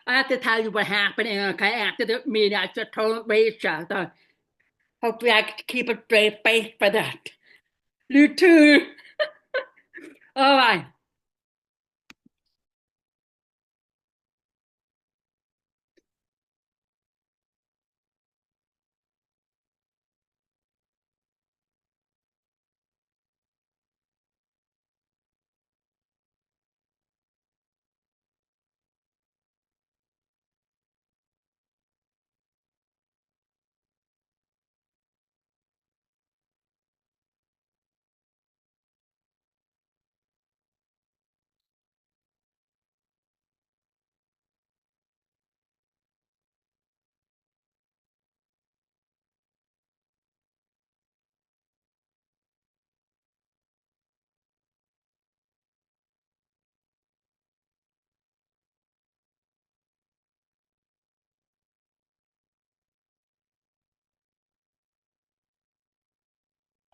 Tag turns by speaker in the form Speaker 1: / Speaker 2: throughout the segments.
Speaker 1: I have to tell you what happened, Erica, after the meeting. I just told Rachel. So hopefully I can keep a straight face for that. You too. All right.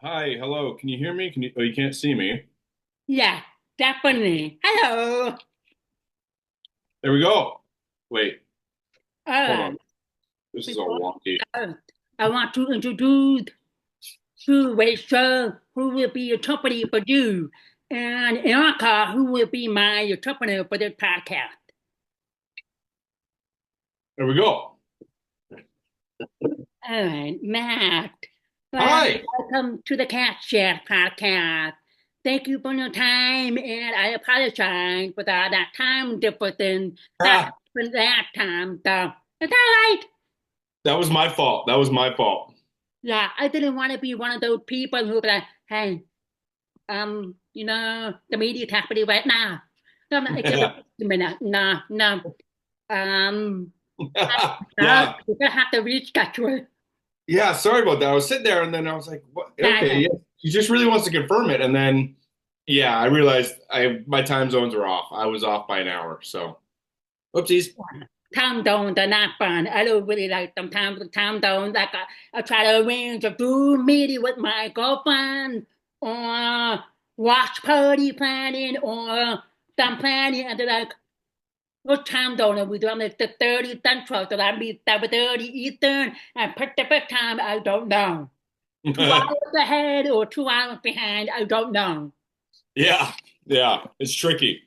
Speaker 2: Hi, hello. Can you hear me? Can you? Oh, you can't see me.
Speaker 1: Yeah, definitely. Hello.
Speaker 2: There we go. Wait,
Speaker 1: All
Speaker 2: hold on.
Speaker 1: right.
Speaker 2: This is all
Speaker 1: Before
Speaker 2: wonky.
Speaker 1: we start, I want to introduce to Rachel, who will be interpreting for you, and Erica, who will be my interpreter for this podcast.
Speaker 2: There we go.
Speaker 1: All right, Matt. Well,
Speaker 2: Hi.
Speaker 1: welcome to the Cat Chat podcast. Thank you for your time, and I apologize for that time difference that
Speaker 2: Ah,
Speaker 1: happened that time. So it's all right.
Speaker 2: that was my fault. That was my fault.
Speaker 1: Yeah, I didn't want to be one of those people who be like, hey, the media is happening right now. No, no, it's just a minute. No, no. Um,
Speaker 2: Yeah.
Speaker 1: you gonna have to reschedule.
Speaker 2: Yeah, sorry about that. I was sitting there and then I was like, what? Okay,
Speaker 1: That
Speaker 2: yeah. He just really wants to confirm it. And then yeah, I realized my time zones were off. I was off by an hour. So oopsies.
Speaker 1: time zones are not fun. I don't really like them time zones. Like I try to arrange a Zoom meeting with my girlfriend or watch party planning or some planning and they're like, what time zone are we doing? I'm like the 30 Central, so that means 7:30 Eastern and Pacific time, I don't know. 2 hours ahead or 2 hours behind, I don't know.
Speaker 2: Yeah, yeah. It's tricky.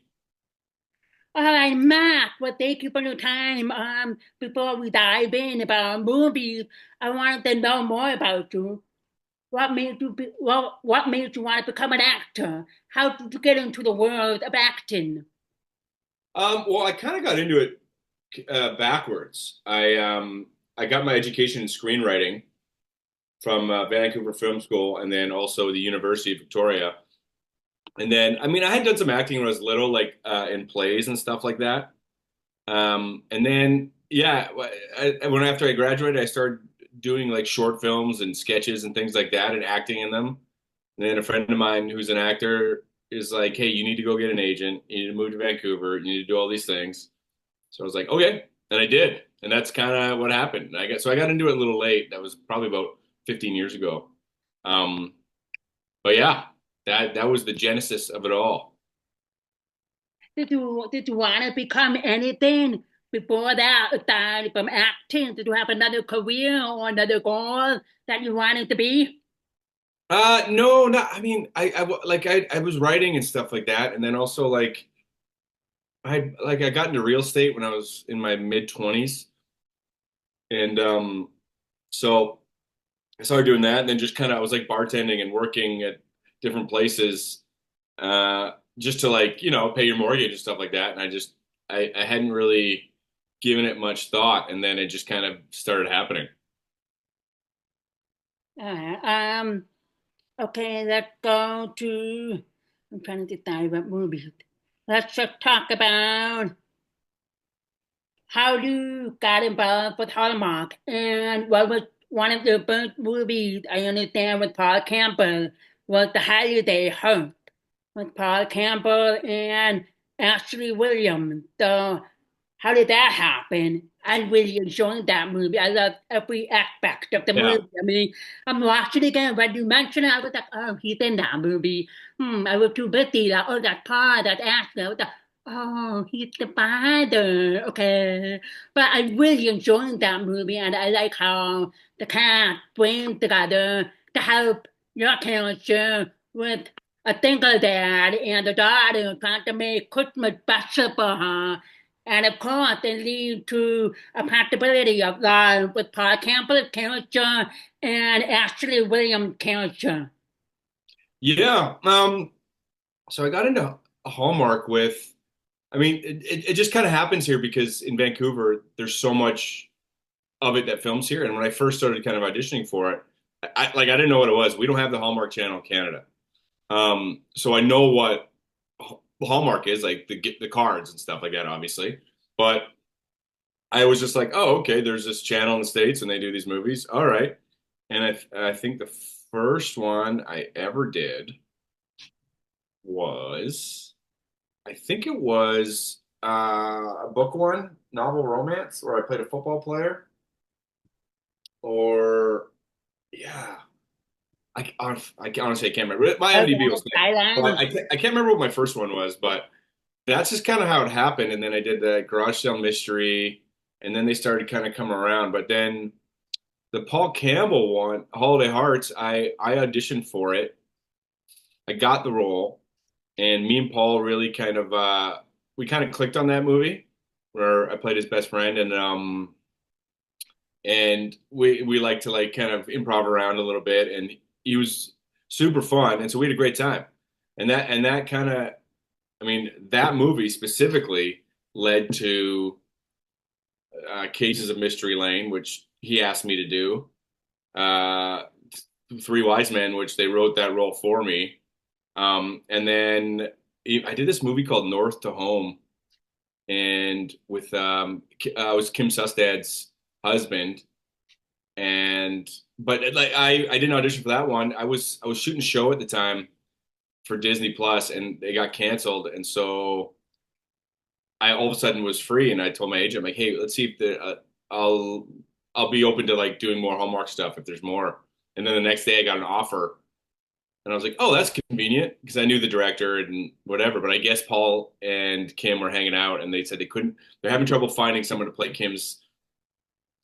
Speaker 1: All right, Matt, well, thank you for your time. Before we dive in about movies, I wanted to know more about you. What made you want to become an actor? How did you get into the world of acting?
Speaker 2: Well, I kind of got into it backwards. I got my education in screenwriting from Vancouver Film School and then also the University of Victoria. And then, I mean, I had done some acting when I was little, like in plays and stuff like that. And then, yeah, when after I graduated, I started doing like short films and sketches and things like that and acting in them. And then a friend of mine who's an actor is like, "Hey, you need to go get an agent. You need to move to Vancouver. You need to do all these things." So I was like, "Okay," and I did, and that's kind of what happened. I got into it a little late. That was probably about 15 years ago. Um, but yeah, that was the genesis of it all.
Speaker 1: Did you want to become anything before that, aside from acting? Did you have another career or another goal that you wanted to be?
Speaker 2: No, not. I mean, I was writing and stuff like that, and then also I got into real estate when I was in my mid 20s, and so I started doing that, and then just kind of I was like bartending and working at different places, just to like pay your mortgage and stuff like that, and I hadn't really given it much thought, and then it just kind of started happening.
Speaker 1: Uh, um, okay, let's go to. I'm trying to decide about movies. Let's just talk about how you got involved with Hallmark and what was one of the first movies I understand with Paul Campbell was The Holiday Hunt with Paul Campbell and Ashley Williams. So how did that happen? I really enjoyed that movie. I loved every aspect of the
Speaker 2: Yeah.
Speaker 1: movie. I mean, I'm watching it again. When you mentioned it, I was like, oh, he's in that movie. I was too busy. Like, oh, that Paul, that Ashley. I was like, Oh, he's the father. Okay. But I really enjoyed that movie, and I like how the cast came together to help your character with a single dad and a daughter trying to make Christmas special for her. And of course, it leads to a possibility of love with Paul Campbell's character and Ashley Williams' character.
Speaker 2: Yeah. So I got into Hallmark with, I mean, it just kind of happens here because in Vancouver, there's so much of it that films here. And when I first started kind of auditioning for it, I didn't know what it was. We don't have the Hallmark channel in Canada. So I know what Hallmark is, like the cards and stuff like that, obviously. But I was just like, oh, okay, there's this channel in the States and they do these movies. All right. And I think the first one I ever did was, I think it was a book one, novel romance, where I played a football player. Or yeah, I honestly I can't remember. My IMDb will say, but
Speaker 1: Thailand.
Speaker 2: I can't remember what my first one was. But that's just kind of how it happened. And then I did the garage sale mystery, and then they started kind of coming around. But then the Paul Campbell one, Holiday Hearts, I auditioned for it. I got the role, and me and Paul really kind of we kind of clicked on that movie where I played his best friend, and we like to like kind of improv around a little bit, and he was super fun, and so we had a great time, and that kind of, I mean, that movie specifically led to Cases of Mystery Lane, which he asked me to do, uh, Three Wise Men, which they wrote that role for me, and then I did this movie called North to Home, and with I was Kim Sustad's husband, and but like I didn't audition for that one. I was shooting a show at the time for Disney Plus, and they got canceled, and so I all of a sudden was free, and I told my agent, I'm like, hey, let's see if I'll I'll be open to like doing more Hallmark stuff if there's more. And then the next day I got an offer, and I was like, oh, that's convenient because I knew the director and whatever. But I guess Paul and Kim were hanging out, and they said they're having trouble finding someone to play Kim's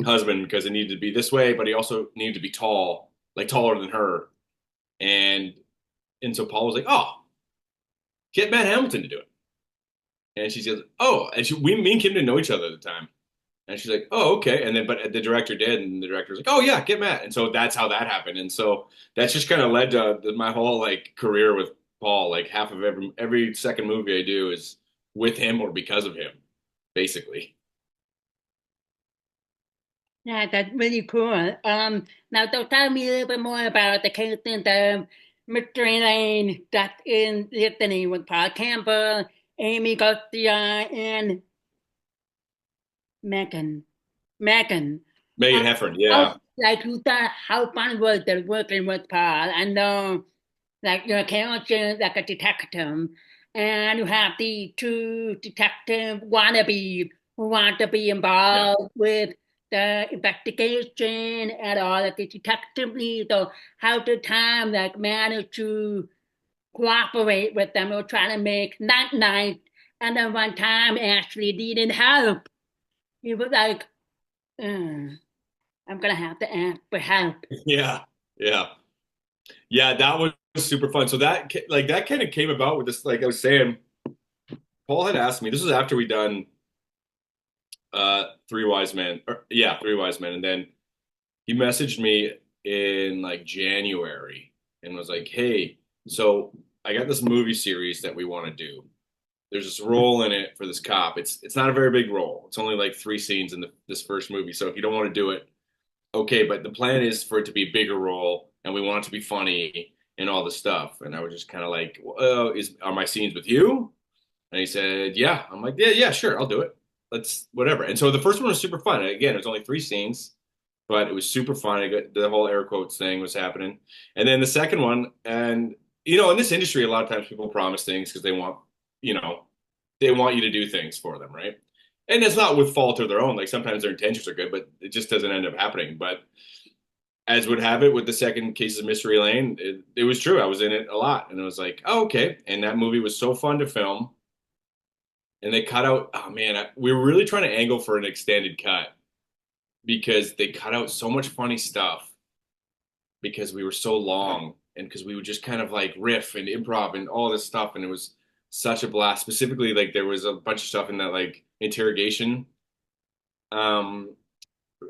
Speaker 2: husband because it needed to be this way, but he also needed to be tall, like taller than her. And and so Paul was like, "Oh, get Matt Hamilton to do it." And she says, "Oh," and me and Kim didn't know each other at the time. And she's like, "Oh, okay." And then, but the director did, and the director was like, "Oh yeah, get Matt." And so that's how that happened. And so that's just kind of led to my whole like career with Paul. Like half of every second movie I do is with him or because of him, basically.
Speaker 1: Yeah, that's really cool. Now tell me a little bit more about the characters of Mystery Lane that's in Listening with Paul Campbell, Aimee Garcia, and Meghan. Meghan.
Speaker 2: Meghan
Speaker 1: Um,
Speaker 2: Heffern,
Speaker 1: how,
Speaker 2: yeah.
Speaker 1: like you thought, how fun was it working with Paul? I know, like your character, like a detective, and you have the two detective wannabes who want to be
Speaker 2: Yeah.
Speaker 1: involved with the investigation and all of the detective leads. So how did Tom like manage to cooperate with them or try to make that night? And then one time actually needed help. He was like, I'm gonna have to ask for help.
Speaker 2: Yeah. Yeah. Yeah, that was super fun. So that kind of came about with this, like I was saying, Paul had asked me, this was after we done Three Wise Men, or, yeah, Three Wise Men, and then he messaged me in like January and was like, "Hey, so I got this movie series that we want to do. There's this role in it for this cop. It's not a very big role. It's only like three scenes in this first movie. So if you don't want to do it, okay, but the plan is for it to be a bigger role, and we want it to be funny and all this stuff." And I was just kind of like, well, are my scenes with you? And he said, yeah. I'm like, yeah, yeah, sure, I'll do it. Let's whatever. And so the first one was super fun. Again, it was only three scenes, but it was super fun. I got the whole air quotes thing was happening. And then the second one, and in this industry, a lot of times people promise things because you know, they want you to do things for them, right? And it's not with fault of their own. Like sometimes their intentions are good, but it just doesn't end up happening. But as would have it with the second Cases of Mystery Lane, it was true. I was in it a lot, and it was like, oh, okay. And that movie was so fun to film, and they cut out. Oh man, we were really trying to angle for an extended cut because they cut out so much funny stuff because we were so long and because we would just kind of like riff and improv and all this stuff, and it was such a blast. Specifically, like there was a bunch of stuff in that like interrogation um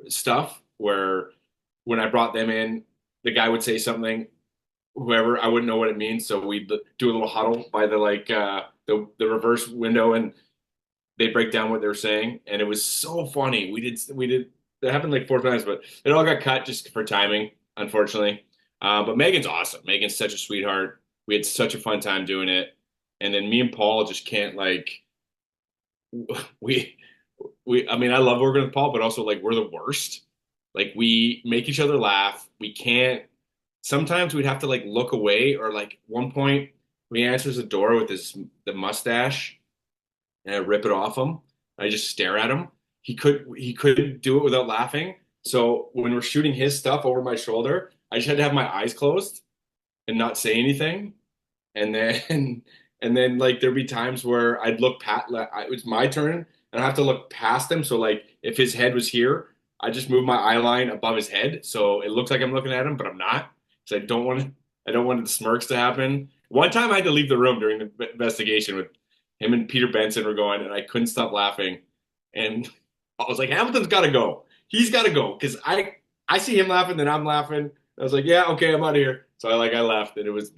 Speaker 2: stuff where when I brought them in, the guy would say something, whoever, I wouldn't know what it means, so we'd do a little huddle by the like the reverse window, and they'd break down what they were saying, and it was so funny. We did that happened like 4 times, but it all got cut just for timing, unfortunately. But Megan's awesome. Megan's such a sweetheart. We had such a fun time doing it, and then me and Paul just can't like we I mean I love working with Paul, but also like we're the worst. Like we make each other laugh. We can't. Sometimes we'd have to like look away, or like one point he answers the door with the mustache, and I rip it off him. I just stare at him. He couldn't do it without laughing. So when we're shooting his stuff over my shoulder, I just had to have my eyes closed and not say anything. And then and then like there'd be times where I'd look pat it was my turn and I have to look past him. So like if his head was here, I just move my eye line above his head so it looks like I'm looking at him, but I'm not. So I don't want the smirks to happen. One time I had to leave the room during the investigation with him and Peter Benson were going, and I couldn't stop laughing. And I was like, Hamilton's got to go. He's got to go because I see him laughing, then I'm laughing. I was like, yeah, okay, I'm out of here. So I left, and it was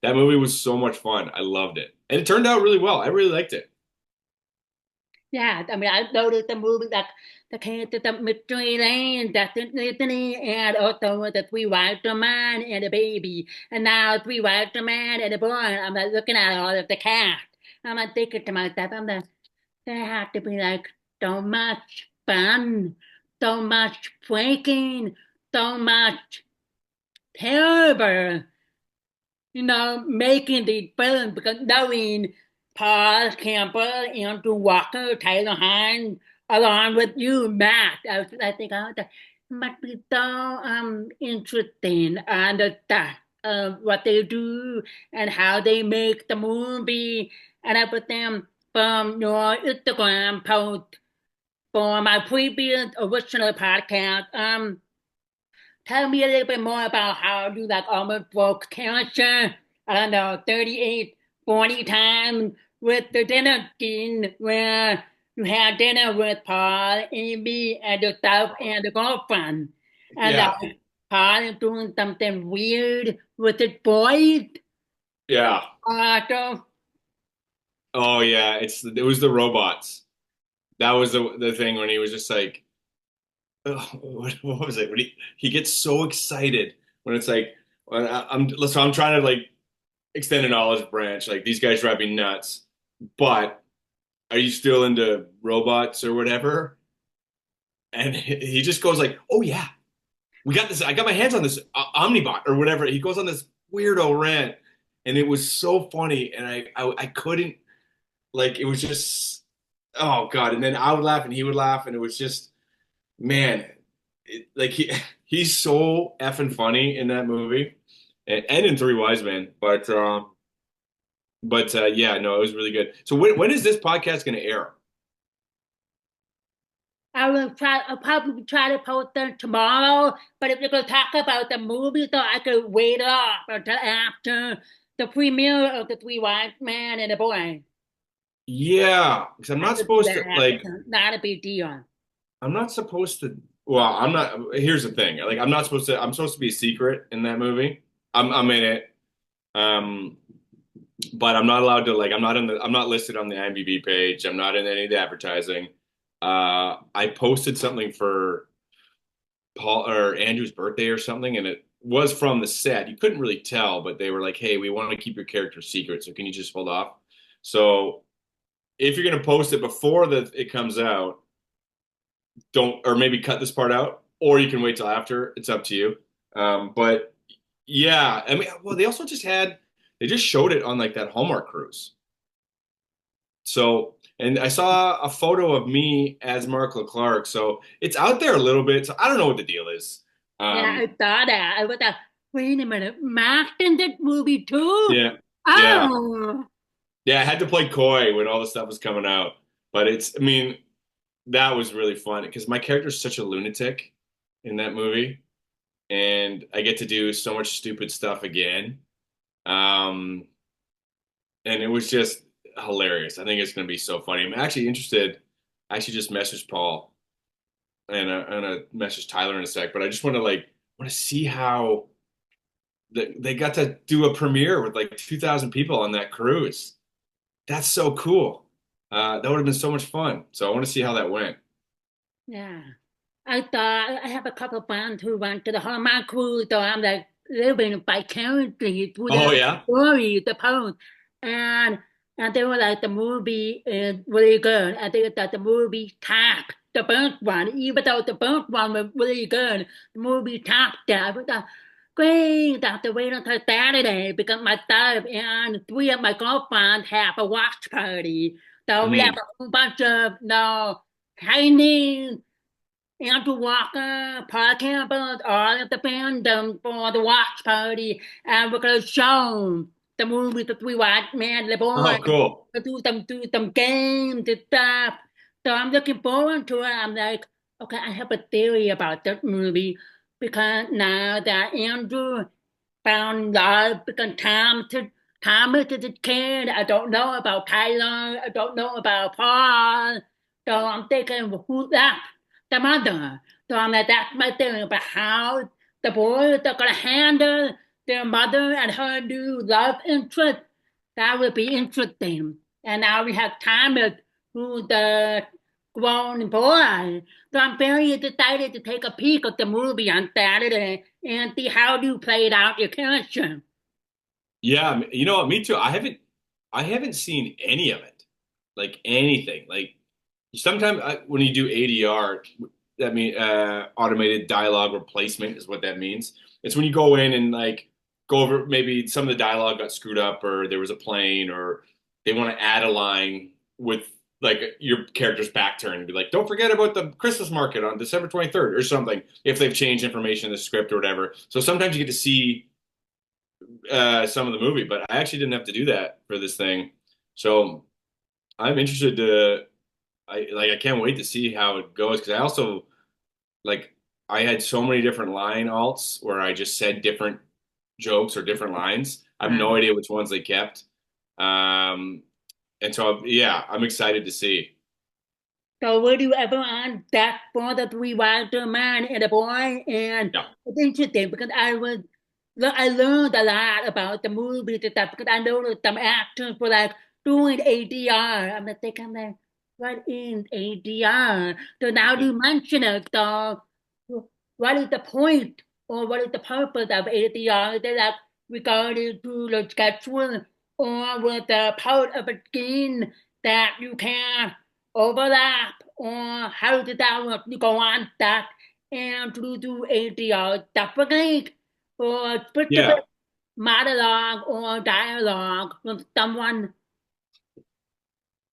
Speaker 2: that movie was so much fun. I loved it, and it turned out really well. I really liked it.
Speaker 1: Yeah, I mean, I noticed the movie that came to the mystery lane, that Disney, and also the three white man and the baby, and now three white man and the boy. I'm like looking at all of the cast. I'm like thinking to myself, I'm like, there had to be like so much fun, so much breaking, so much terrible, making the film because knowing Paul Campbell, Andrew Walker, Taylor Hynes, along with you, Matt, I think that must be so interesting and the stuff of what they do and how they make the movie and everything from your Instagram post for my previous original podcast. Tell me a little bit more about how you like almost broke cancer, I don't know, 38, 40 times with the dinner scene where you had dinner with Paul, Aimee, and yourself and the girlfriend. And
Speaker 2: Yeah,
Speaker 1: Paul is doing something weird with his boys.
Speaker 2: yeah.
Speaker 1: So,
Speaker 2: Oh yeah, it was the robots. That was the thing when he was just like, oh, what was it? When he gets so excited when it's like when I'm trying to like extend an olive branch. Like these guys drive me nuts, but are you still into robots or whatever? And he just goes like, "Oh yeah, we got this. I got my hands on this Omnibot or whatever." He goes on this weirdo rant, and it was so funny, and I couldn't like it was just oh God. And then I would laugh and he would laugh, and it was just man, like he's so effing funny in that movie, and in Three Wise Men. But yeah, no, it was really good. So when is this podcast going to air?
Speaker 1: I'll probably try to post them tomorrow, but if you're going to talk about the movie, so I could wait off until after the premiere of The Three Wise Men and the Boy.
Speaker 2: Yeah, because I'm
Speaker 1: I
Speaker 2: not
Speaker 1: could do
Speaker 2: supposed to
Speaker 1: that.
Speaker 2: like
Speaker 1: It's not a big deal.
Speaker 2: I'm not supposed to. Well, I'm not. Here's the thing. Like, I'm not supposed to. I'm supposed to be a secret in that movie. I'm in it. Um, but I'm not allowed to. Like, I'm not in the. I'm not listed on the IMDb page. I'm not in any of the advertising. I posted something for Paul or Andrew's birthday or something, and it was from the set. You couldn't really tell, but they were like, "Hey, we want to keep your character secret, so can you just hold off?" So if you're gonna post it before it comes out don't or maybe cut this part out or you can wait till after it's up to you but yeah I mean well they just showed it on like that Hallmark cruise so and I saw a photo of me as Mark Leclerc so it's out there a little bit so I don't know what the deal is
Speaker 1: Yeah,
Speaker 2: um
Speaker 1: I saw that. I was like, wait a minute, Mark's in that movie too?
Speaker 2: yeah yeah
Speaker 1: Oh.
Speaker 2: Yeah, I had to play coy when all the stuff was coming out. But I mean, that was really fun because my character's such a lunatic in that movie, and I get to do so much stupid stuff again. Um, and it was just hilarious. I think it's going to be so funny. I'm actually interested. I actually just messaged Paul and I'm gonna message Tyler in a sec, but I just want to see how they got to do a premiere with like 2,000 people on that cruise. That's so cool. That would have been so much fun. So I want to see how that went.
Speaker 1: Yeah. I thought I have a couple of friends who went to the Hallmark cruise, so I'm like living vicariously through
Speaker 2: Oh
Speaker 1: the
Speaker 2: yeah.
Speaker 1: story, the post, and and they were like the movie is really good. I think that the movie topped the first one, even though the first one was really good. The movie topped that. But great, I have to wait until Saturday because myself and three of my girlfriends have a watch party. So we have
Speaker 2: Mhm.
Speaker 1: a whole bunch of no Chinese Andrew Walker, Paul Campbell, all of the fandom for the watch party, and we're gonna show the movie that we watch, man, the boy,
Speaker 2: Oh, cool.
Speaker 1: do some games and stuff. So I'm looking forward to it. I'm like, okay, I have a theory about that movie because now that Andrew found love because Thomas is a kid. I don't know about Tyler. I don't know about Paul. So I'm thinking, who's that? The mother. So I'm like, that's my theory about how the boys are gonna handle their mother and her new love interest. That would be interesting. And now we have Thomas, who's the grown boy. So I'm very excited to take a peek at the movie on Saturday and see how you played out your character.
Speaker 2: Yeah, you know what? Me too. I haven't seen any of it, like anything. Like sometimes when you do ADR, that mean automated dialogue replacement is what that means. It's when you go in and like go over maybe some of the dialogue got screwed up, or there was a plane, or they want to add a line with like your character's back turn and be like, "Don't forget about the Christmas market on December 23rd" or something. If they've changed information in the script or whatever, so sometimes you get to see some of the movie, but I actually didn't have to do that for this thing. So I'm interested to I can't wait to see how it goes because I also like I had so many different line alts where I just said different jokes or different lines. I have no idea which ones they kept. Um, and so yeah, I'm excited to see.
Speaker 1: So were you ever on that for the three wiser man and a boy? And
Speaker 2: Yeah.
Speaker 1: it's interesting because I learned a lot about the movie and stuff because I noticed some actors were like doing ADR. I'm like thinking like, what is ADR? So now you mention it, so what is the point or what is the purpose of ADR? Is it like regarding to the schedule or with the part of a skin that you can overlap or how did that work? You go on that and to do ADR separately or specific
Speaker 2: Yeah.
Speaker 1: monologue or dialogue with someone.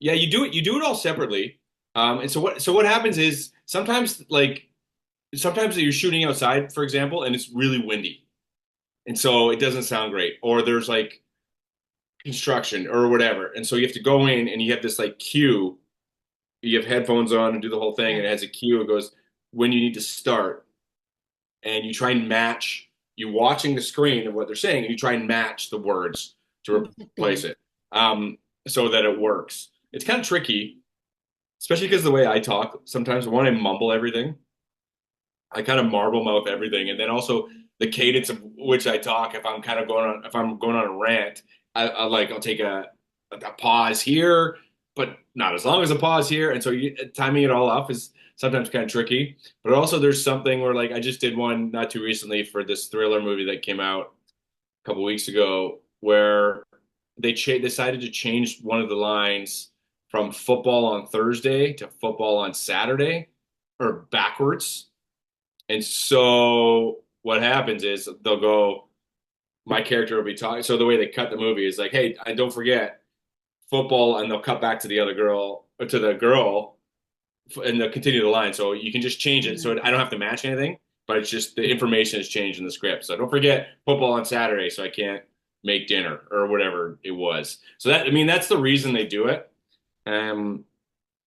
Speaker 2: Yeah, you do it all separately. And so what happens is sometimes you're shooting outside, for example, and it's really windy. And so it doesn't sound great. Or there's like construction or whatever. And so you have to go in and you have this like cue. You have headphones on and do the whole thing, and it has a cue. It goes when you need to start, and you try and match. You watching the screen of what they're saying, and you try and match the words to replace
Speaker 1: Interesting.
Speaker 2: it, so that it works. It's kind of tricky, especially because the way I talk sometimes when I mumble everything, I kind of marble mouth everything, and then also the cadence of which I talk. If I'm going on a rant, I'll take a pause here, but not as long as a pause here, and so timing it all off is sometimes kind of tricky. But also, there's something where like I just did one not too recently for this thriller movie that came out a couple weeks ago, where decided to change one of the lines from football on Thursday to football on Saturday, or backwards. And so what happens is my character will be talking. So the way they cut the movie is like, hey, and don't forget football, and they'll cut back to the other girl, or to the girl, and they'll continue the line. So you can just change it. So I don't have to match anything, but it's just the information has changed in the script. So don't forget football on Saturday. So I can't. make dinner or whatever it was. So that, I mean, that's the reason they do it. Um,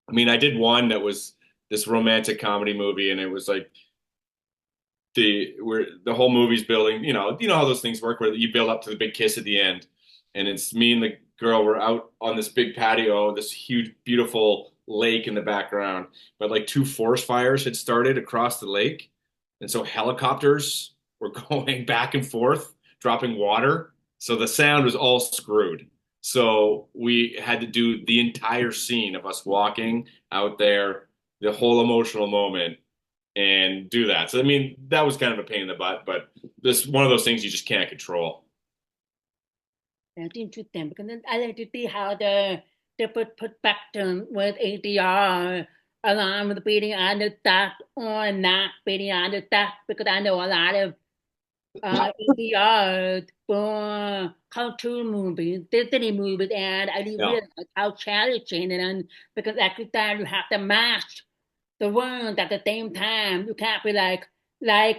Speaker 2: I mean, I did one that was this romantic comedy movie, and it was like where the whole movie's building. You know how those things work, where you build up to the big kiss at the end, and it's me and the girl. We're out on this big patio, this huge, beautiful lake in the background, but like two forest fires had started across the lake, and so helicopters were going back and forth, dropping water. So the sound was all screwed. So we had to do the entire scene of us walking out there, the whole emotional moment, and do that. So I mean, that was kind of a pain in the butt, but this one of those things you just can't control.
Speaker 1: That's interesting because then I like to see how the perspective with ADR along with beating on the stuff or not beating on the stuff because I know a lot of ADR for cartoon movies, Disney movies, and I didn't
Speaker 2: Yeah.
Speaker 1: realize how challenging it is because every time you have to match the words at the same time. You can't be like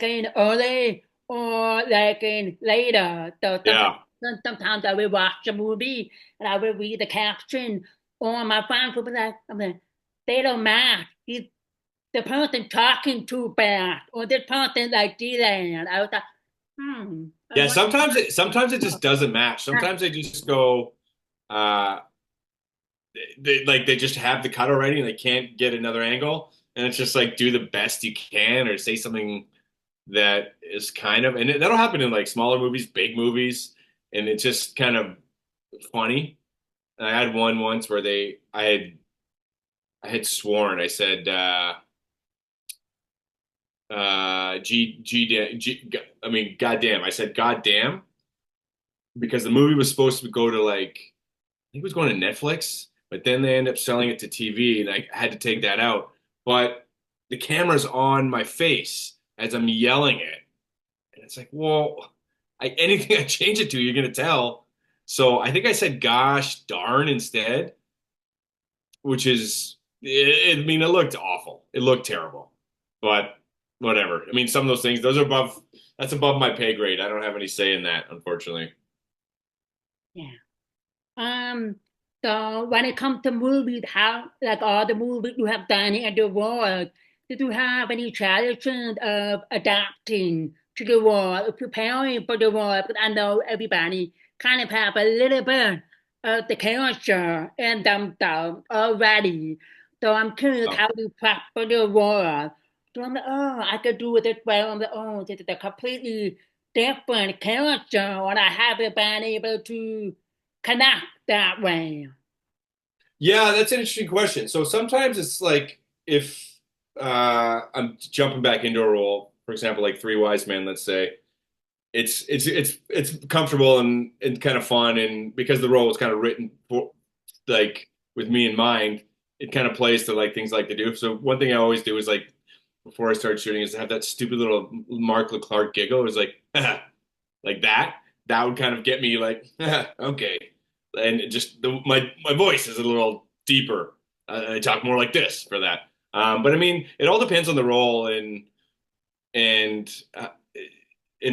Speaker 1: in early or like in later. So
Speaker 2: Yeah.
Speaker 1: sometimes I will watch a movie and I will read the caption, or my friends will be like, they don't match. He's the person talking too fast, or this person like Dylan. I was like, I
Speaker 2: Yeah,
Speaker 1: want.
Speaker 2: sometimes it just doesn't match. Sometimes they just go uh they just have the cut already and they can't get another angle. And it's just like do the best you can or say something that is kind of, and that'll happen in like smaller movies, big movies, and it's just kind of funny. And I had one once where I had sworn I said I mean goddamn, I said goddamn because the movie was supposed to go to like I think it was going to Netflix, but then they end up selling it to TV, and I had to take that out. But the camera's on my face as I'm yelling it, and it's like, well, anything I change it to, you're gonna tell. So I think I said "gosh darn" instead, which is, I mean, it looked awful. It looked terrible, but whatever. I mean, some of those things, those are above. That's above my pay grade. I don't have any say in that, unfortunately.
Speaker 1: Yeah. Um, so when it comes to movies, how like all the movies you have done in the world, did you have any challenges of adapting to the world, preparing for the world? Because I know everybody kind of have a little bit of the character in themselves already. So I'm curious
Speaker 2: Oh.
Speaker 1: how you prep for the world. So I'm like, oh, I could do it this way. I'm like, oh, this is a completely different character, and I haven't been able to connect that way.
Speaker 2: Yeah, that's an interesting question. So sometimes it's like if I'm jumping back into a role, for example, like Three Wise Men, let's say, it's comfortable and kind of fun, and because the role was kind of written for like with me in mind, it kind of plays to like things I like to do. So one thing I always do is like before I start shooting is to have that stupid little Mark Leclerc giggle. It was like like that. That would kind of get me like okay, and it just my voice is a little deeper. I talk more like this for that. But I mean, it all depends on the role and in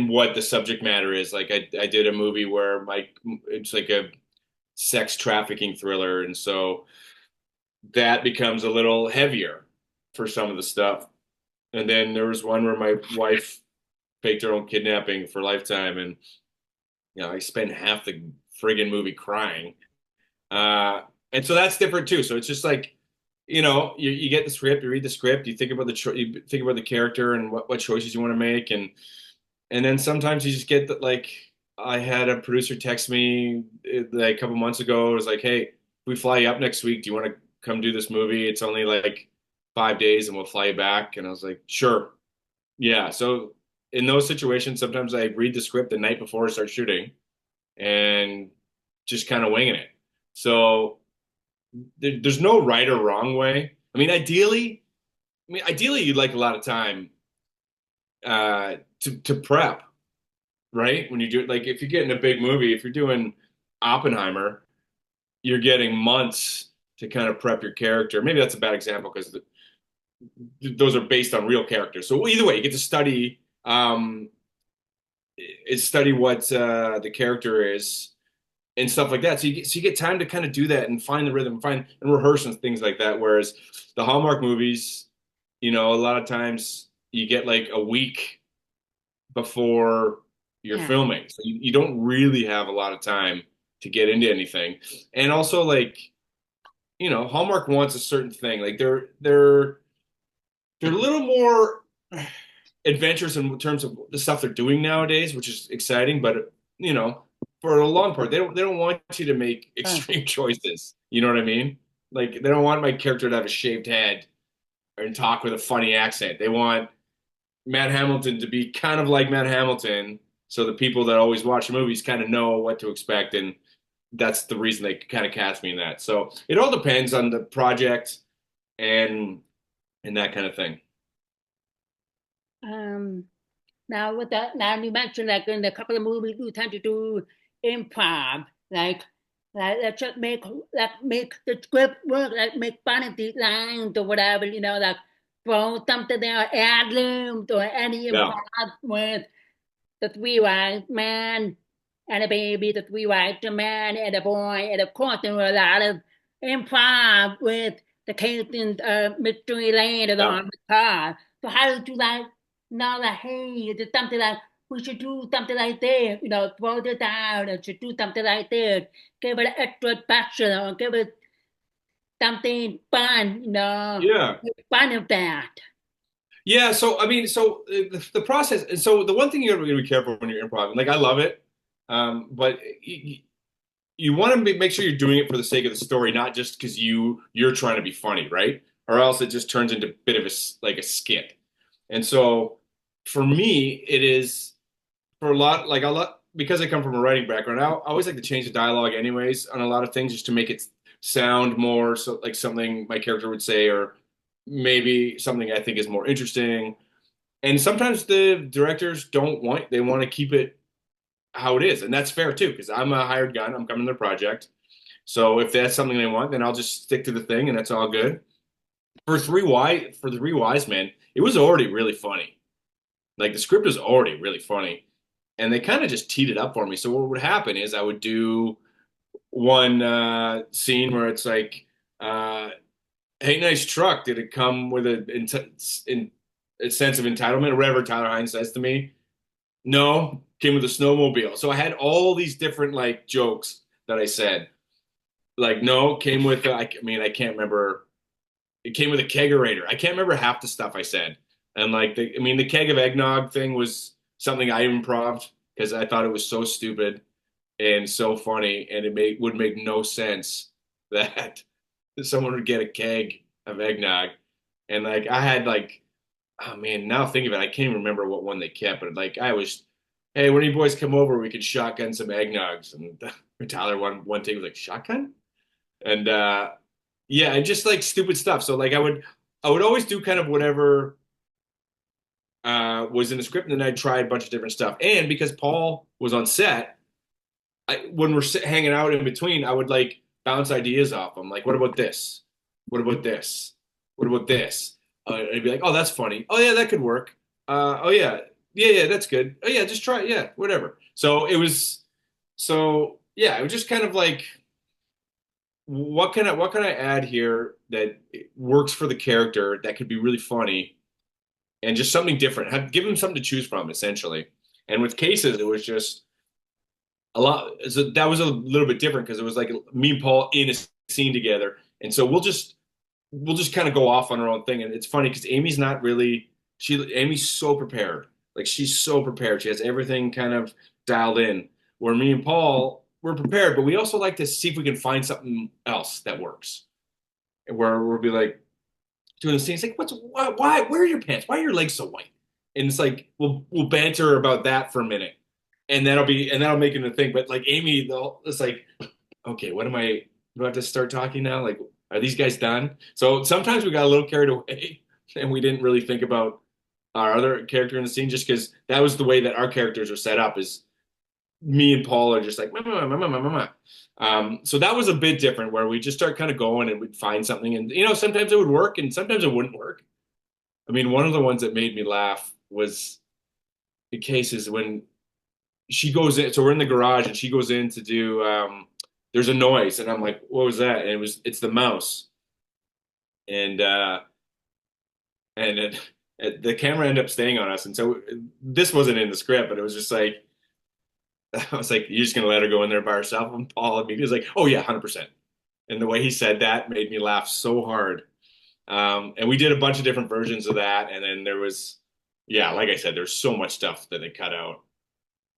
Speaker 2: what the subject matter is. Like I did a movie where it's like a sex trafficking thriller, and so that becomes a little heavier for some of the stuff. And then there was one where my wife faked her own kidnapping for Lifetime, and I spent half the friggin' movie crying. Uh, and so that's different too. So it's just like, you get the script, you read the script, you think about you think about the character and what choices you want to make, and then sometimes you just get that. Like I had a producer text me like a couple months ago. It was like, hey, if we fly you up next week, do you want to come do this movie? It's only like 5 days, and we'll fly you back. And I was like, sure, yeah. So in those situations, sometimes I read the script the night before I start shooting and just kind of winging it. So there's no right or wrong way. Ideally, you'd like a lot of time to prep, right? When you do it, like if you're getting a big movie, if you're doing Oppenheimer, you're getting months to kind of prep your character. Maybe that's a bad example because those are based on real characters. So either way, you get to study study what the character is and stuff like that. So you get time to kind of do that and find the rhythm, find and rehearse and things like that. Whereas the Hallmark movies, a lot of times you get like a week before you're
Speaker 1: Yeah.
Speaker 2: filming, so you don't really have a lot of time to get into anything. And also, like, Hallmark wants a certain thing. Like they're a little more adventurous in terms of the stuff they're doing nowadays, which is exciting. But you know, for a long part, they don't want you to make
Speaker 1: Uh,
Speaker 2: extreme choices. You know what I mean? Like they don't want my character to have a shaved head and talk with a funny accent. They want Matt Hamilton to be kind of like Matt Hamilton, so the people that always watch the movies kind of know what to expect, and that's the reason they kind of cast me in that. So it all depends on the project and that kind of thing.
Speaker 1: um, now with that, now you mentioned like in a couple of movies you tend to do improv, like let's just make the script work, like make funny these lines or whatever, like throw something there, ad libs or any
Speaker 2: Yeah,
Speaker 1: improv with the three wise men and a baby, the three wise man and a boy, and of course there were a lot of improv with the Casey's Mystery Lane and the
Speaker 2: yeah.
Speaker 1: Armored Car. So how did you like know that hey, there's something like we should do something like this, throw this out and should do something like this, give it an extra special or give it something fun,
Speaker 2: Yeah.
Speaker 1: fun of that.
Speaker 2: Yeah, so I mean, so the process, and so the one thing you gotta be careful when you're improv, like I love it, but you want to make sure you're doing it for the sake of the story, not just because you're trying to be funny, right? Or else it just turns into a bit of like a skit. And so for me, it is for a lot because I come from a writing background. I always like to change the dialogue anyways on a lot of things just to make it sound more so like something my character would say, or maybe something I think is more interesting. And sometimes the directors don't want they want to keep it how it is, and that's fair too because I'm a hired gun. I'm coming to the project, so if that's something they want, then I'll just stick to the thing, and that's all good. For three wise men, it was already really funny. Like the script was already really funny, and they kind of just teed it up for me. So what would happen is I would do one scene where it's like, uh, "Hey, nice truck. Did it come with a sense of entitlement?" Or whatever Tyler Hynes says to me. No, came with a snowmobile. So I had all these different like jokes that I said. Like no, came with I mean I can't remember. It came with a kegerator. I can't remember half the stuff I said. And like the keg of eggnog thing was something I improved because I thought it was so stupid and so funny, and would make no sense that someone would get a keg of eggnog. And like I had like, oh man, now think of it, I can't even remember what one they kept, but like I was, hey, when you boys come over, we could shotgun some eggnogs. And Tyler one take was like shotgun, and yeah, and just like stupid stuff. So like I would always do kind of whatever was in the script, and then I'd try a bunch of different stuff. And because Paul was on set, when we're hanging out in between, I would like bounce ideas off him. Like, what about this? What about this? What about this? I'd be like, oh, that's funny. Oh yeah, that could work. Oh yeah, yeah, that's good. Oh yeah, just try it. Yeah, whatever. So yeah, it was just kind of like, what can I add here that works for the character that could be really funny and just something different. Give him something to choose from, essentially. And with cases, it was just a lot. So that was a little bit different because it was like me and Paul in a scene together, and so we'll just kind of go off on our own thing. And it's funny because Aimee's not really Aimee's so prepared. Like she's so prepared. She has everything kind of dialed in. Where me and Paul, we're prepared, but we also like to see if we can find something else that works. Where we'll be like doing the scene. It's like, why, where are your pants? Why are your legs so white? And it's like we'll banter about that for a minute, and that'll make it a thing. But like Aimee, though, it's like, okay, what am I? Do I have to start talking now? Like, are these guys done? So sometimes we got a little carried away, and we didn't really think about our other character in the scene, just because that was the way that our characters are set up. Is me and Paul are just like, mama, mama, mama, mama. So that was a bit different, where we just start kind of going and we'd find something, and sometimes it would work and sometimes it wouldn't work. I mean, one of the ones that made me laugh was the cases when she goes in, so we're in the garage and she goes in to do there's a noise and I'm like, what was that? And it's the mouse. And the camera ended up staying on us. And so this wasn't in the script, but it was just like I was like, you're just gonna let her go in there by herself? And Paul immediately was like, oh yeah, 100%. And the way he said that made me laugh so hard. And we did a bunch of different versions of that. And then there was, yeah, like I said, there's so much stuff that they cut out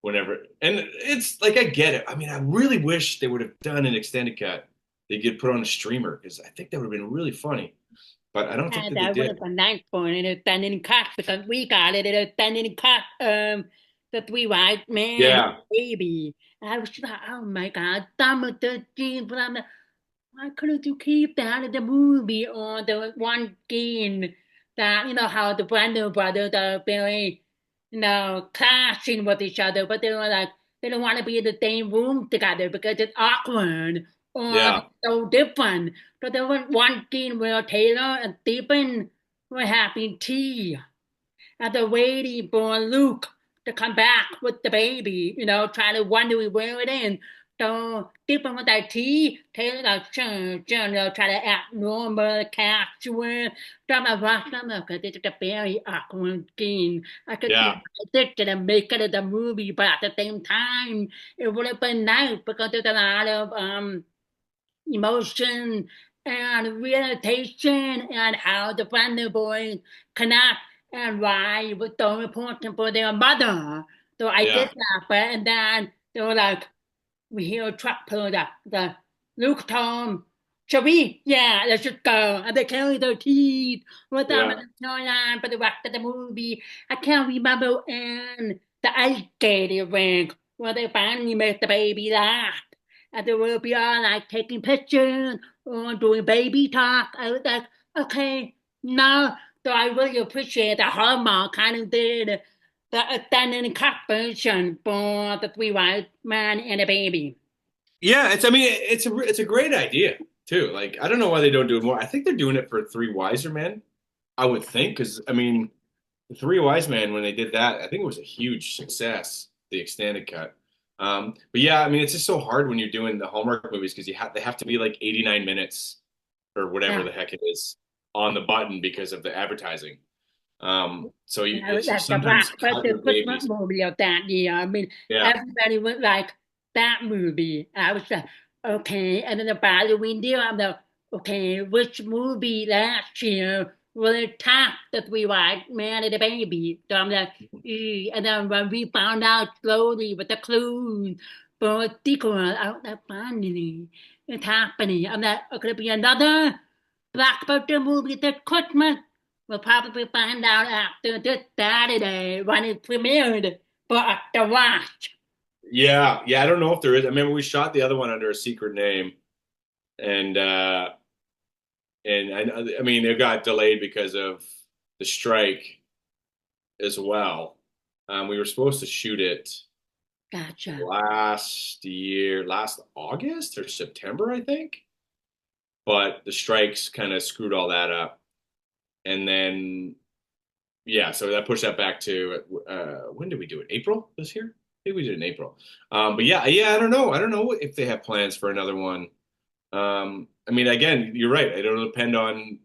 Speaker 2: whenever. And it's like, I get it. I mean, I really wish they would have done an extended cut. They could put on a streamer because I think that would have been really funny. But I don't think
Speaker 1: And
Speaker 2: that they
Speaker 1: that would
Speaker 2: did.
Speaker 1: have been nice for an extended cut because we got it an extended cut. The three white men,
Speaker 2: Yeah,
Speaker 1: baby. I was just like, oh my God, summer 13. But I'm like, why couldn't you keep that in the movie or the one scene that, how the Brandon brothers are very, clashing with each other, but they were like, they don't want to be in the same room together because it's awkward or
Speaker 2: yeah,
Speaker 1: so different. So there was one scene where Taylor and Stephen were having tea and they're waiting for Luke to come back with the baby, trying to wonder where it is. So Stephen was like, tea, Taylor like, sure, try to act normal, casual. So I'm like, watching, I'm like, this is a very awkward scene. I could see
Speaker 2: yeah,
Speaker 1: how this didn't make it as a movie, but at the same time, it would have been nice because there's a lot of emotion and realization and how the family boys connect and why it was so important for their mother. So I did
Speaker 2: yeah,
Speaker 1: that, but and then they were like, we hear a truck pulled up. The Luke Tom, shall we? Yeah, let's just go. And they carry their teeth. What's up with
Speaker 2: yeah,
Speaker 1: the storyline for the rest of the movie? I can't remember and the ice skating rink where they finally make the baby laugh. And they will be all like taking pictures or doing baby talk. I was like, okay, no. So I really appreciate the Hallmark kind of did the extended cut version for the three white man and a baby.
Speaker 2: yeah. I mean, it's a great idea too. Like, I don't know why they don't do it more. I think they're doing it for Three Wiser Men. I would think, because I mean, the Three Wise Men when they did that, I think it was a huge success, the extended cut. But yeah, I mean, it's just so hard when you're doing the Hallmark movies because they have to be like 89 minutes or whatever
Speaker 1: Yeah.
Speaker 2: the heck it is on the button because of the advertising. So you
Speaker 1: Like the
Speaker 2: sometimes cut
Speaker 1: blockbuster
Speaker 2: your
Speaker 1: Christmas
Speaker 2: babies.
Speaker 1: movie of that year. I mean,
Speaker 2: Yeah,
Speaker 1: everybody was like, that movie. I was like, okay. And then the Halloween deal, I'm like, okay, which movie last year will top the three white man and the baby? So I'm like, and then when we found out slowly with the clues for a sequel, I was like, finally, it's happening. I'm like, could it be another blockbuster movie this Christmas? We'll probably find out after this Saturday when it premiered for us to watch.
Speaker 2: yeah. I don't know if there is. I mean, we shot the other one under a secret name, and I mean, it got delayed because of the strike as well. We were supposed to shoot it
Speaker 1: Gotcha.
Speaker 2: last August or September, I think. But the strikes kind of screwed all that up. And then, yeah, so that pushed that back to when did we do it? April this year? I think we did it in April. But yeah, I don't know. I don't know if they have plans for another one. I mean, again, you're right. It'll depend on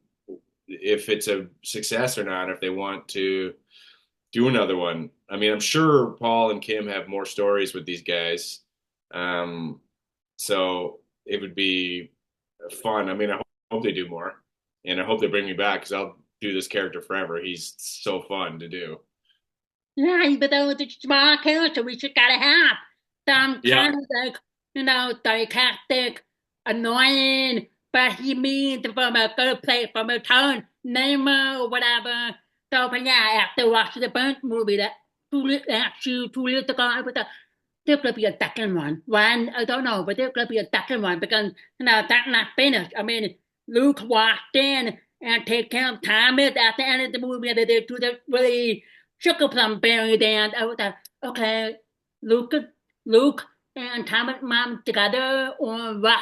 Speaker 2: if it's a success or not, if they want to do another one. I mean, I'm sure Paul and Kim have more stories with these guys. Um, so it would be fun. I mean, I hope they do more, and I hope they bring me back because I'll do this character forever. He's so fun to do.
Speaker 1: Yeah, but though it's a small character, we should gotta have some
Speaker 2: Yeah,
Speaker 1: kind of like, sarcastic, annoying, but he means from a good place, from a turn, Nemo or whatever. So, but yeah, after watching the first movie that 2 years ago, I was like, there's gonna be a second one. One, I don't know, but there's gonna be a second one because that's not finished. I mean, Luke walked in and take care of Thomas at the end of the movie, and they do the really sugar plum berry dance. I was like, okay, Luke, Luke and Thomas mom together or what?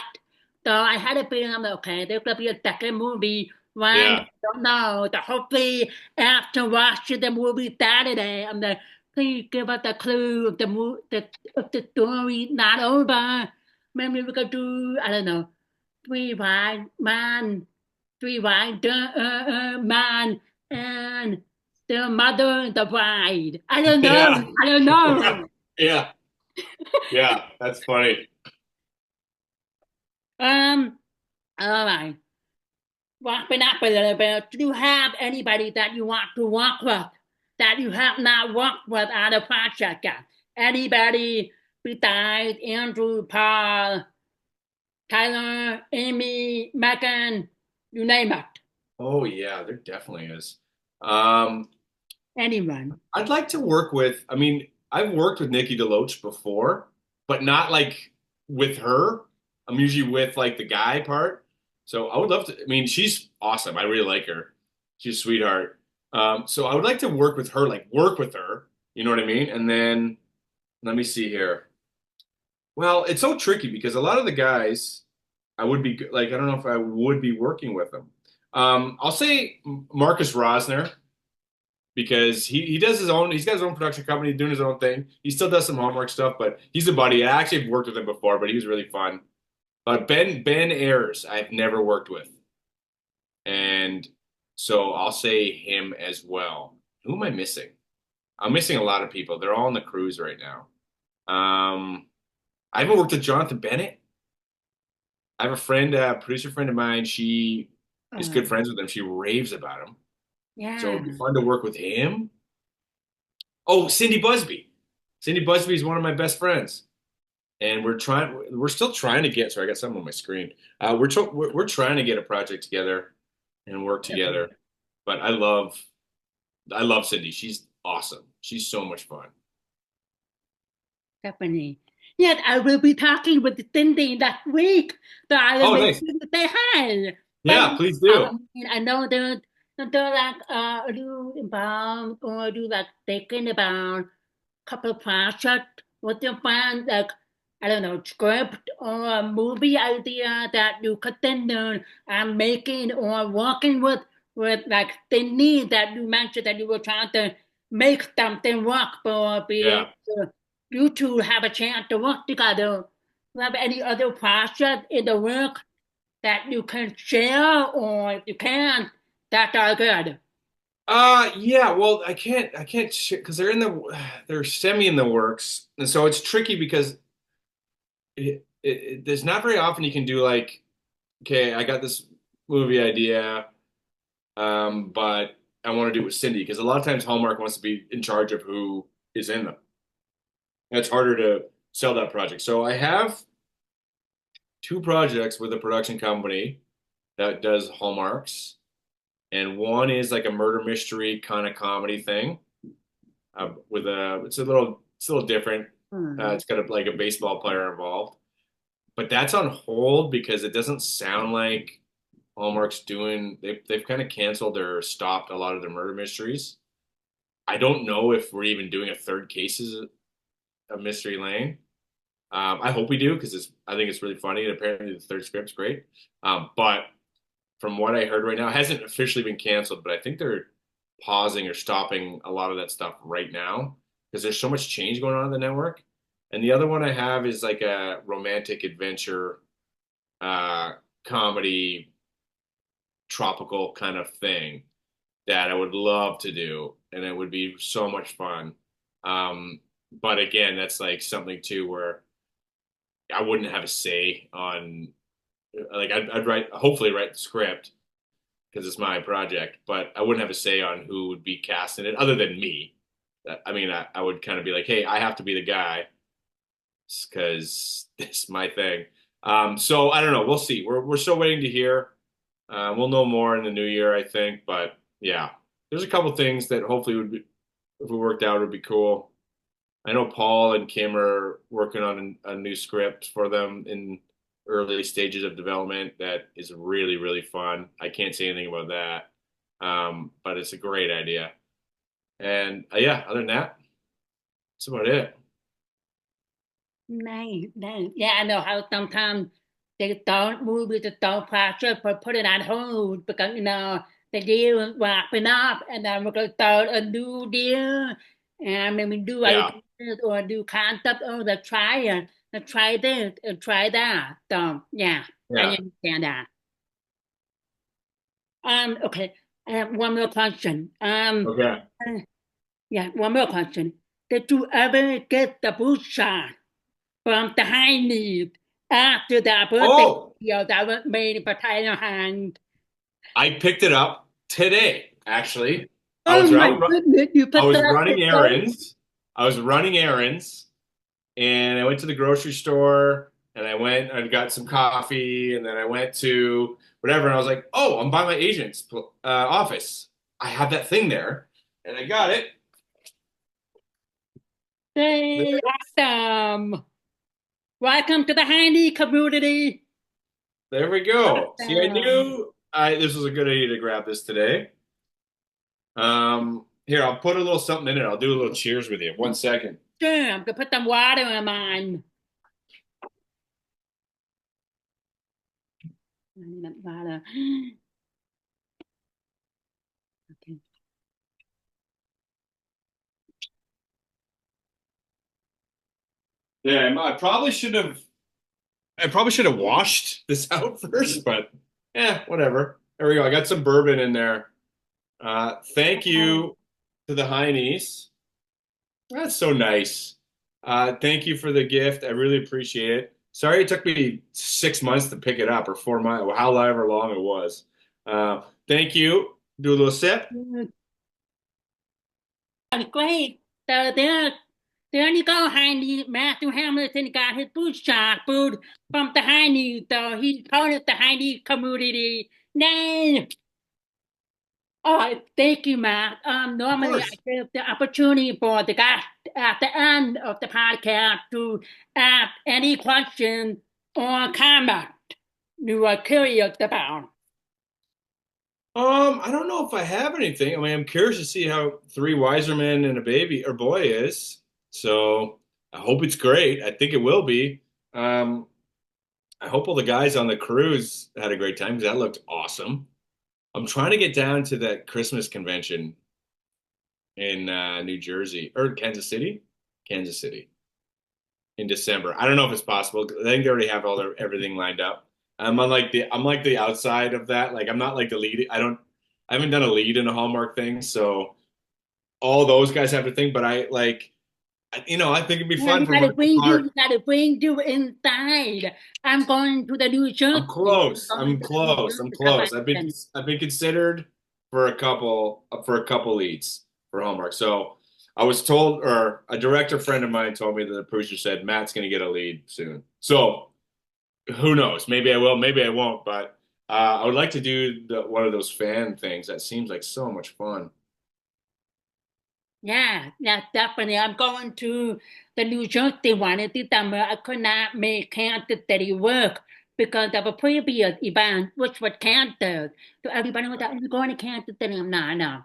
Speaker 1: So I had a feeling I'm like, okay, there's gonna be a second movie. One, I
Speaker 2: yeah,
Speaker 1: don't know. So hopefully after watching the movie Saturday, I'm like, Please give us a clue of the story not over. Maybe we could do, I don't know, three white man, three white man, and the mother, the bride. I don't know.
Speaker 2: Yeah.
Speaker 1: I don't know.
Speaker 2: Yeah. Yeah. That's funny.
Speaker 1: Um, all right. Wrapping up a little bit. Do you have anybody that you want to work with that you have not worked with on a project yet? Anybody besides Andrew, Paul, Tyler, Aimee, Meghan, you name it.
Speaker 2: Oh yeah, there definitely is. Um,
Speaker 1: Anyone.
Speaker 2: I'd like to work with, I mean, I've worked with Nikki DeLoach before, but not like with her. I'm usually with like the guy part. So I would love to, I mean, she's awesome. I really like her. She's a sweetheart. So I would like to work with her, like work with her. You know what I mean? And then let me see here. Well, it's so tricky because a lot of the guys, I would be like, I don't know if I would be working with them. I'll say Marcus Rosner because he does his own. He's got his own production company, doing his own thing. He still does some Hallmark stuff, but he's a buddy. I actually have worked with him before, but he was really fun. But Ben Ayers, I've never worked with, and so I'll say him as well. Who am I missing? I'm missing a lot of people. They're all on the cruise right now. I haven't worked with Jonathan Bennett. I have a friend, a producer friend of mine. She is good friends with him. She raves about him. So
Speaker 1: Yeah.
Speaker 2: it'd be fun to work with him. Oh, Cindy Busby. Cindy Busby is one of my best friends, and we're still trying to get. Sorry, I got something on my screen. We're trying to get a project together and work together. But I love Cindy. She's awesome. She's so much fun.
Speaker 1: Stephanie. Yes, I will be talking with Cindy next week. So I will
Speaker 2: Oh,
Speaker 1: make
Speaker 2: nice.
Speaker 1: sure to say hi. But
Speaker 2: Yeah, please do.
Speaker 1: I know they're like do about or do like thinking about couple of projects with your friends, like I don't know, script or a movie idea that you could then making or working with like the need that you mentioned that you were trying to make something work for being
Speaker 2: Yeah.
Speaker 1: you two have a chance to work together. Do you have any other project in the work that you can share or if you can, that are good?
Speaker 2: Yeah, well, I can't because they're semi in the works, and so it's tricky because there's not very often you can do like, okay, I got this movie idea, but I want to do it with Cindy because a lot of times Hallmark wants to be in charge of who is in them, and it's harder to sell that project. So I have two projects with a production company that does Hallmarks, and one is like a murder mystery kind of comedy thing. With a it's a little different.
Speaker 1: Hmm.
Speaker 2: It's got like a baseball player involved, but that's on hold because it doesn't sound like Hallmark's doing. They've kind of canceled or stopped a lot of their murder mysteries. I don't know if we're even doing a third cases of Mystery Lane. I hope we do because I think it's really funny and apparently the third script's great. But from what I heard right now, it hasn't officially been canceled, but I think they're pausing or stopping a lot of that stuff right now because there's so much change going on in the network. And the other one I have is like a romantic adventure uh, comedy tropical kind of thing that I would love to do, and it would be so much fun. But again, that's like something too where I wouldn't have a say on. Like I'd write, hopefully write the script because it's my project, but I wouldn't have a say on who would be cast in it other than me. I mean, I would kind of be like, hey, I have to be the guy because it's my thing. So I don't know. We'll see. We're still waiting to hear. We'll know more in the new year, I think. But yeah, there's a couple things that hopefully would be, if we worked out, would be cool. I know Paul and Kim are working on a new script for them in early stages of development that is really, really fun. I can't say anything about that, but it's a great idea. And yeah, other than that, that's about it.
Speaker 1: Nice, nice. Yeah, I know how sometimes they start movies, they start project, but put it on hold because the deal is wrapping up, and then we're gonna start a new deal. and maybe do
Speaker 2: Yeah.
Speaker 1: ideas or do concept or the try this, try that. So yeah, I
Speaker 2: Yeah.
Speaker 1: understand that. Okay, I have one more question.
Speaker 2: Okay.
Speaker 1: Uh, yeah, one more question. Did you ever get the boost shot from the Hynes after the birthday
Speaker 2: Oh,
Speaker 1: video that was made by Tyler Hand?
Speaker 2: I picked it up today, actually. I
Speaker 1: Oh
Speaker 2: was
Speaker 1: my
Speaker 2: out,
Speaker 1: goodness, you
Speaker 2: I
Speaker 1: picked
Speaker 2: was
Speaker 1: it up
Speaker 2: running
Speaker 1: today?
Speaker 2: errands. I was running errands and I went to the grocery store and I went and got some coffee and then I went to whatever and I was like, "Oh, I'm by my agent's office. I have that thing there." And I got it. There,
Speaker 1: Hey, awesome. Welcome to the Handy community.
Speaker 2: there we go. See, I
Speaker 1: Awesome.
Speaker 2: knew this was a good idea to grab this today. Here, I'll put a little something in it. I'll do a little cheers with you. 1 second.
Speaker 1: Sure, I'm gonna put some water in mine. I need that water. Okay.
Speaker 2: Yeah, I probably should have washed this out first, but yeah, whatever. There we go. I got some bourbon in there. Thank you to the Heinies. That's so nice. Thank you for the gift. I really appreciate it. Sorry it took me 6 months to pick it up, or 4 months, however long it was. Thank you. Do a little sip.
Speaker 1: Great. So there you go, Heine. Matthew Hamilton got his boot shot food from the Heine. So he called it the Heine community. Nay. All right, thank you, Matt.
Speaker 2: Of
Speaker 1: Normally I
Speaker 2: course.
Speaker 1: give the opportunity for the guest at the end of the podcast to ask any question or comment you are curious about.
Speaker 2: I don't know if I have anything. I mean, I'm curious to see how three wiser men and a baby or boy is. So I hope it's great. I think it will be. Um, I hope all the guys on the cruise had a great time because that looked awesome. I'm trying to get down to that Christmas convention in New Jersey or Kansas City in December. I don't know if it's possible. I think they already have everything lined up. I'm like the outside of that. Like I'm not like the lead. I haven't done a lead in a Hallmark thing, so all those guys have to think. But I think it'd be
Speaker 1: Yeah,
Speaker 2: fun for Michael
Speaker 1: you
Speaker 2: Clark.
Speaker 1: gotta bring you inside. I'm going to the New
Speaker 2: I'm
Speaker 1: Jersey. I'm
Speaker 2: close.
Speaker 1: going
Speaker 2: I'm
Speaker 1: to the New
Speaker 2: close. I'm
Speaker 1: Jersey
Speaker 2: close.
Speaker 1: convention.
Speaker 2: I've been considered for a couple leads for Hallmark. So I was told, or a director friend of mine told me that the producer said Matt's going to get a lead soon. So who knows? Maybe I will. Maybe I won't. But I would like to do one of those fan things. That seems like so much fun.
Speaker 1: Yeah, definitely. I'm going to the New Jersey one this summer. I could not make Kansas City work because of a previous event which was canceled. So everybody was like, "Are you going to Kansas City?" I'm not, no.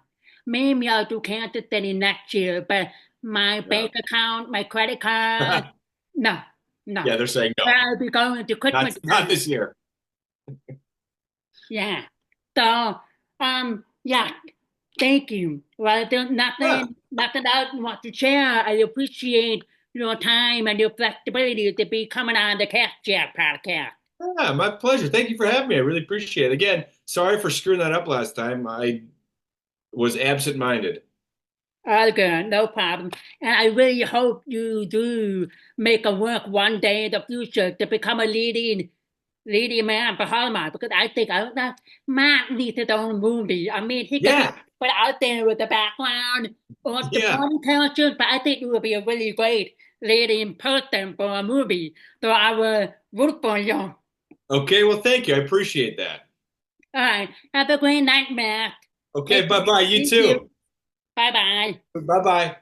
Speaker 1: Maybe I'll do Kansas City next year, but my
Speaker 2: Yeah.
Speaker 1: bank account, my credit card, no, no.
Speaker 2: Yeah, they're saying
Speaker 1: But
Speaker 2: no.
Speaker 1: I'll be going to Christmas
Speaker 2: Not
Speaker 1: time.
Speaker 2: this year.
Speaker 1: Yeah. So, yeah, thank you. Well, there's
Speaker 2: Yeah.
Speaker 1: nothing else I want to share. I appreciate your time and your flexibility to be coming on the Cast Chat podcast.
Speaker 2: Yeah, my pleasure. Thank you for having me. I really appreciate it. Again, sorry for screwing that up last time. I was absent-minded.
Speaker 1: All good, no problem. And I really hope you do make a work one day in the future to become a leading man for Hallmark because I think that Matt needs his own movie. I mean, he could be
Speaker 2: Yeah,
Speaker 1: put out there with the background or
Speaker 2: yeah.
Speaker 1: supporting characters, but I think it would be a really great leading person for a movie. So I will root for you. All
Speaker 2: Okay, well, thank you. I appreciate that.
Speaker 1: right, have a great night, Matt.
Speaker 2: Okay,
Speaker 1: Take care.
Speaker 2: bye-bye. You
Speaker 1: Thank you.
Speaker 2: too.
Speaker 1: Bye bye.
Speaker 2: Bye-bye.